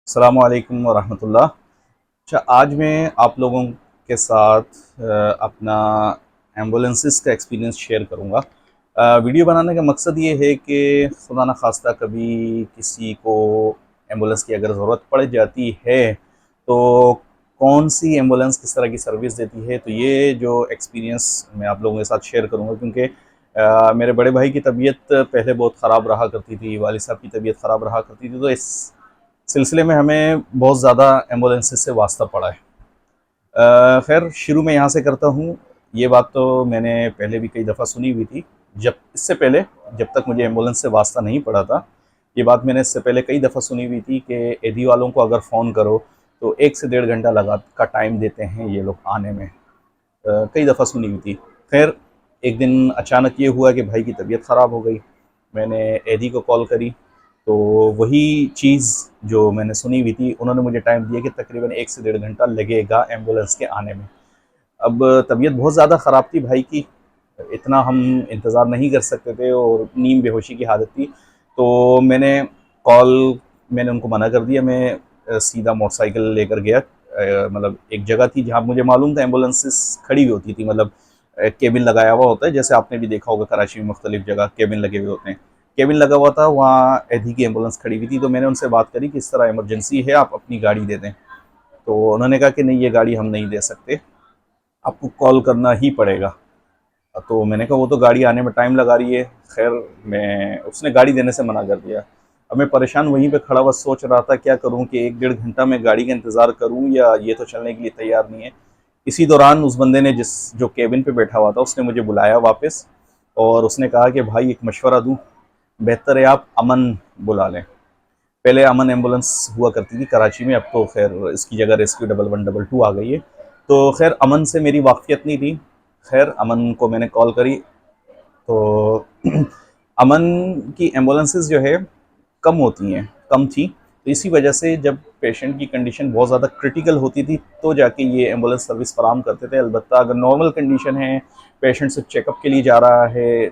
अस्सलामु अलैकुम वरहमतुल्लाह। अच्छा, आज मैं आप लोगों के साथ अपना एम्बुलेंसेस का एक्सपीरियंस शेयर करूँगा। वीडियो बनाने का मकसद ये है कि खुदा न खास्ता कभी किसी को एम्बुलेंस की अगर ज़रूरत पड़ जाती है तो कौन सी एम्बुलेंस किस तरह की सर्विस देती है, तो ये जो एक्सपीरियंस मैं आप लोगों के साथ शेयर करूँगा। क्योंकि मेरे बड़े भाई की तबीयत पहले बहुत ख़राब रहा करती थी, वालिद साहब की तबीयत ख़राब रहा करती थी, तो इस सिलसिले में हमें बहुत ज़्यादा एम्बुलेंसेस से वास्ता पड़ा है। खैर, शुरू में यहाँ से करता हूँ। ये बात तो मैंने पहले भी कई दफ़ा सुनी हुई थी, जब इससे पहले, जब तक मुझे एम्बुलेंस से वास्ता नहीं पड़ा था। ये बात मैंने इससे पहले कई दफ़ा सुनी हुई थी कि एडी वालों को अगर फ़ोन करो तो 1 से डेढ़ घंटा लगा का टाइम देते हैं ये लोग आने में। कई दफ़ा सुनी हुई थी। खैर, एक दिन अचानक ये हुआ कि भाई की तबीयत ख़राब हो गई। मैंने एडी को कॉल करी, तो वही चीज़ जो मैंने सुनी हुई थी, उन्होंने मुझे टाइम दिया कि तकरीबन 1 से डेढ़ घंटा लगेगा एम्बुलेंस के आने में। अब तबीयत बहुत ज़्यादा ख़राब थी भाई की, इतना हम इंतज़ार नहीं कर सकते थे और नींद बेहोशी की हालत थी। तो मैंने उनको मना कर दिया। मैं सीधा मोटरसाइकिल लेकर गया। मतलब एक जगह थी जहाँ मुझे मालूम था एम्बुलेंसेस खड़ी हुई होती थी, मतलब केबिन लगाया हुआ होता है, जैसे आपने भी देखा होगा कराची में मुख्तलिफ जगह केबिन लगे हुए होते हैं। केबिन लगा हुआ था, वहाँ एधी की एम्बुलेंस खड़ी हुई थी। तो मैंने उनसे बात करी कि इस तरह इमरजेंसी है, आप अपनी गाड़ी दे दें। तो उन्होंने कहा कि नहीं, ये गाड़ी हम नहीं दे सकते, आपको कॉल करना ही पड़ेगा। तो मैंने कहा वो तो गाड़ी आने में टाइम लगा रही है। खैर, मैं उसने गाड़ी देने से मना कर दिया। अब मैं परेशान वहीं पे खड़ा हुआ सोच रहा था क्या करूं, कि 1 डेढ़ घंटा मैं गाड़ी का इंतज़ार करूं या ये तो चलने के लिए तैयार नहीं है। इसी दौरान उस बंदे ने, जिस जो केबिन पे बैठा हुआ था, उसने मुझे बुलाया वापस और उसने कहा कि भाई एक मशवरा दूं, बेहतर है आप अमन बुला लें। पहले अमन एम्बुलेंस हुआ करती थी कराची में, अब तो खैर इसकी जगह रेस्क्यू 1112 आ गई है। तो खैर, अमन से मेरी वाकफियत नहीं थी। खैर, अमन को मैंने कॉल करी तो अमन की एम्बुलेंसेस जो है कम होती हैं, कम थी। तो इसी वजह से जब पेशेंट की कंडीशन बहुत ज़्यादा क्रिटिकल होती थी तो जाके ये एम्बुलेंस सर्विस फराहम करते थे। अलबत्ता अगर नॉर्मल कंडीशन है, पेशेंट सिर्फ चेकअप के लिए जा रहा है,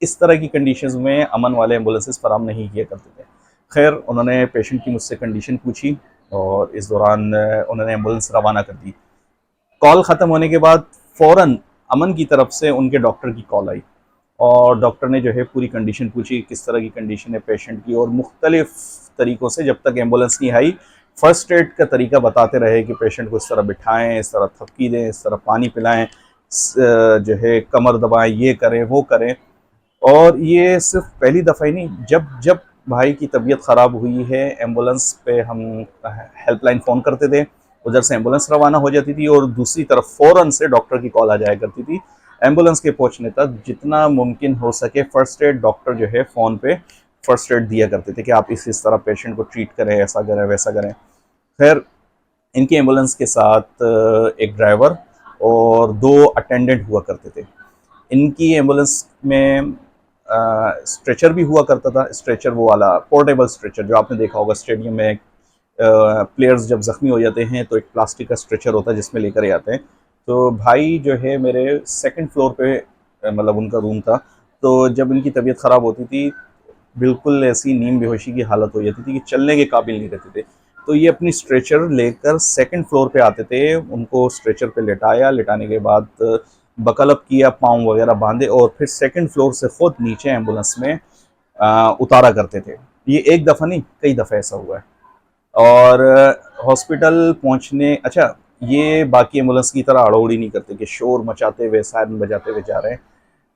इस तरह की कंडीशंस में अमन वाले एम्बुलेंसेस फराहम नहीं किया करते थे। खैर, उन्होंने पेशेंट की मुझसे कंडीशन पूछी और इस दौरान उन्होंने एम्बुलेंस रवाना कर दी। कॉल ख़त्म होने के बाद फ़ौरन अमन की तरफ से उनके डॉक्टर की कॉल आई और डॉक्टर ने जो है पूरी कंडीशन पूछी, किस तरह की कंडीशन है पेशेंट की, और मुख्तलिफ तरीक़ों से, जब तक एम्बुलेंस नहीं आई, फ़र्स्ट एड का तरीका बताते रहे कि पेशेंट को इस तरह बिठाएं, इस तरह थपकी दें, इस तरह पानी पिलाएं, जो है कमर दबाएं, ये करें वो करें। और ये सिर्फ पहली दफ़ा ही नहीं, जब जब भाई की तबीयत ख़राब हुई है, एम्बुलेंस पे हम हेल्पलाइन फ़ोन करते थे, उधर से एम्बुलेंस रवाना हो जाती थी और दूसरी तरफ फ़ौरन से डॉक्टर की कॉल आ जाया करती थी। एम्बुलेंस के पहुंचने तक जितना मुमकिन हो सके फ़र्स्ट एड डॉक्टर जो है फ़ोन पे फ़र्स्ट एड दिया करते थे कि आप इस तरह पेशेंट को ट्रीट करें, ऐसा करें वैसा करें। खैर, इनकी एम्बुलेंस के साथ एक ड्राइवर और 2 अटेंडेंट हुआ करते थे। इनकी एम्बुलेंस में स्ट्रेचर भी हुआ करता था। स्ट्रेचर वो वाला पोर्टेबल स्ट्रेचर जो आपने देखा होगा स्टेडियम में, प्लेयर्स जब ज़ख्मी हो जाते हैं तो एक प्लास्टिक का स्ट्रेचर होता है जिसमें लेकर जाते हैं। तो भाई जो है मेरे सेकंड फ्लोर पे, मतलब उनका रूम था। तो जब इनकी तबीयत ख़राब होती थी, बिल्कुल ऐसी नींद बेहोशी की हालत हो जाती थी कि चलने के काबिल नहीं रहते थे। तो ये अपनी स्ट्रेचर लेकर सेकंड फ्लोर पे आते थे, उनको स्ट्रेचर पे लेटाया, लेटाने के बाद बकल-अप किया, पाँव वगैरह बांधे और फिर सेकंड फ्लोर से खुद नीचे एम्बुलेंस में उतारा करते थे। ये एक दफ़ा नहीं, कई दफ़ा ऐसा हुआ है। और हॉस्पिटल पहुंचने, अच्छा, ये बाकी एम्बुलेंस की तरह अड़ोड़ी नहीं करते कि शोर मचाते हुए, सायरन बजाते हुए जा रहे हैं।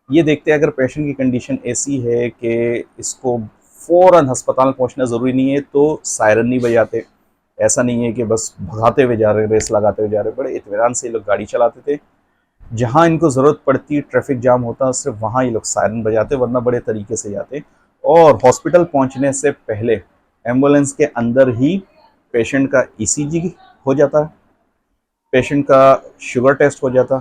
ये देखते हैं अगर पेशेंट की कंडीशन ऐसी है कि इसको फ़ौरन अस्पताल पहुंचना ज़रूरी नहीं है तो सायरन नहीं बजाते। ऐसा नहीं है कि बस भगाते हुए जा रहे हैं, रेस लगाते हुए जा रहे हैं। बड़े इत्मीनान से ये लोग गाड़ी चलाते थे। जहाँ इनको ज़रूरत पड़ती, ट्रैफिक जाम होता, सिर्फ वहाँ ये लोग सायरन बजाते, वरना बड़े तरीके से जाते। और हॉस्पिटल पहुँचने से पहले एम्बुलेंस के अंदर ही पेशेंट का ईसीजी हो जाता, पेशेंट का शुगर टेस्ट हो जाता,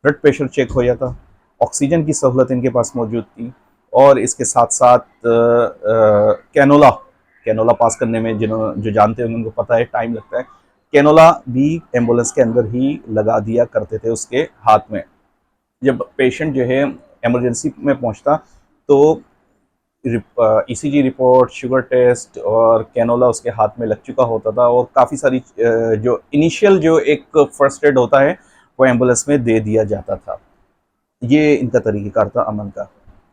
ब्लड प्रेशर चेक हो जाता, ऑक्सीजन की सहूलत इनके पास मौजूद थी। और इसके साथ साथ कैनोला, कैनोला पास करने में जो जानते हैं उनको पता है टाइम लगता है। कैनोला भी एम्बुलेंस के अंदर ही लगा दिया करते थे उसके हाथ में। जब पेशेंट जो है इमरजेंसी में पहुंचता तो ईसीजी रिपोर्ट, शुगर टेस्ट और कैनोला उसके हाथ में लग चुका होता था, और काफ़ी सारी जो इनिशियल जो एक फर्स्ट एड होता है वो एम्बुलेंस में दे दिया जाता था। ये इनका तरीक़ेकार था अमन का।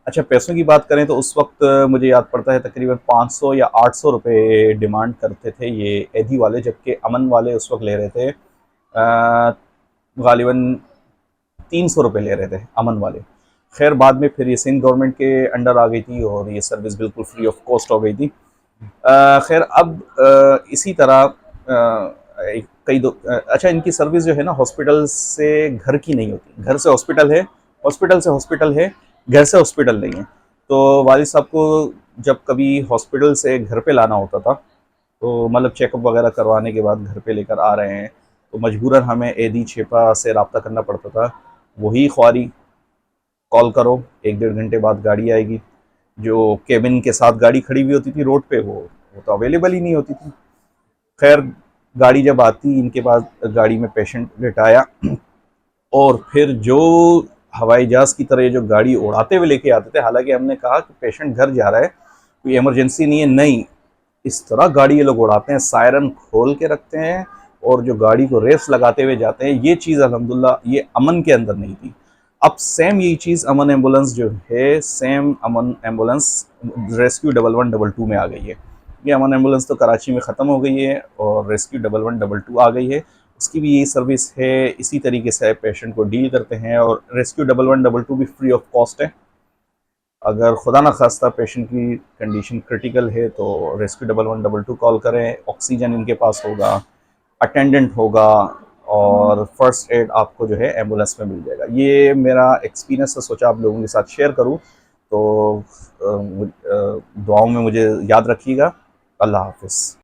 अच्छा, पैसों की बात करें तो उस वक्त मुझे याद पड़ता है तकरीबन 500 या 800 रुपये डिमांड करते थे ये एदी वाले, जबकि अमन वाले उस वक्त ले रहे थे गालिबन 300 रुपये ले रहे थे अमन वाले। खैर बाद में फिर ये सिंध गवर्नमेंट के अंडर आ गई थी और ये सर्विस बिल्कुल फ्री ऑफ कॉस्ट हो गई थी। खैर अब इसी तरह कई दो अच्छा, इनकी सर्विस जो है ना हॉस्पिटल से घर की नहीं होती, घर से हॉस्पिटल है, हॉस्पिटल से हॉस्पिटल है, घर से हॉस्पिटल नहीं है। तो वालिद साहब को जब कभी हॉस्पिटल से घर पे लाना होता था, तो मतलब चेकअप वगैरह करवाने के बाद घर पे लेकर आ रहे हैं, तो मजबूरन हमें एदी छेपा से रब्ता करना पड़ता था। वही ख्वारी, कॉल करो, 1-1.5 घंटे बाद गाड़ी आएगी। जो केबिन के साथ गाड़ी खड़ी हुई होती थी रोड पे, वो तो अवेलेबल ही नहीं होती थी। खैर गाड़ी जब आती, इनके पास गाड़ी में पेशेंट लेटाया और फिर जो हवाई जहाज़ की तरह जो गाड़ी उड़ाते हुए लेके आते थे, हालांकि हमने कहा कि पेशेंट घर जा रहा है, कोई इमरजेंसी नहीं है, नहीं, इस तरह गाड़ी ये लोग उड़ाते हैं, सायरन खोल के रखते हैं और जो गाड़ी को रेस लगाते हुए जाते हैं। ये चीज़ अल्हम्दुलिल्लाह ये अमन के अंदर नहीं थी। अब सेम यही चीज़ अमन एम्बुलेंस जो है, सेम अमन एम्बुलेंस रेस्क्यू 1112 में आ गई है। ये अमन एम्बुलेंस तो कराची में ख़त्म हो गई है और रेस्क्यू 1112 आ गई है। उसकी भी यही सर्विस है, इसी तरीके से पेशेंट को डील करते हैं, और रेस्क्यू 1112 भी फ्री ऑफ कॉस्ट है। अगर खुदा न खास्ता पेशेंट की कंडीशन क्रिटिकल है तो रेस्क्यू 1112 कॉल करें, ऑक्सीजन इनके पास होगा, अटेंडेंट होगा, और फर्स्ट एड आपको जो है एम्बुलेंस में मिल जाएगा। ये मेरा एक्सपीरियंस है, सोचा आप लोगों के साथ शेयर करूं। तो दुआओं में मुझे याद रखिएगा। अल्लाह हाफ़िज़।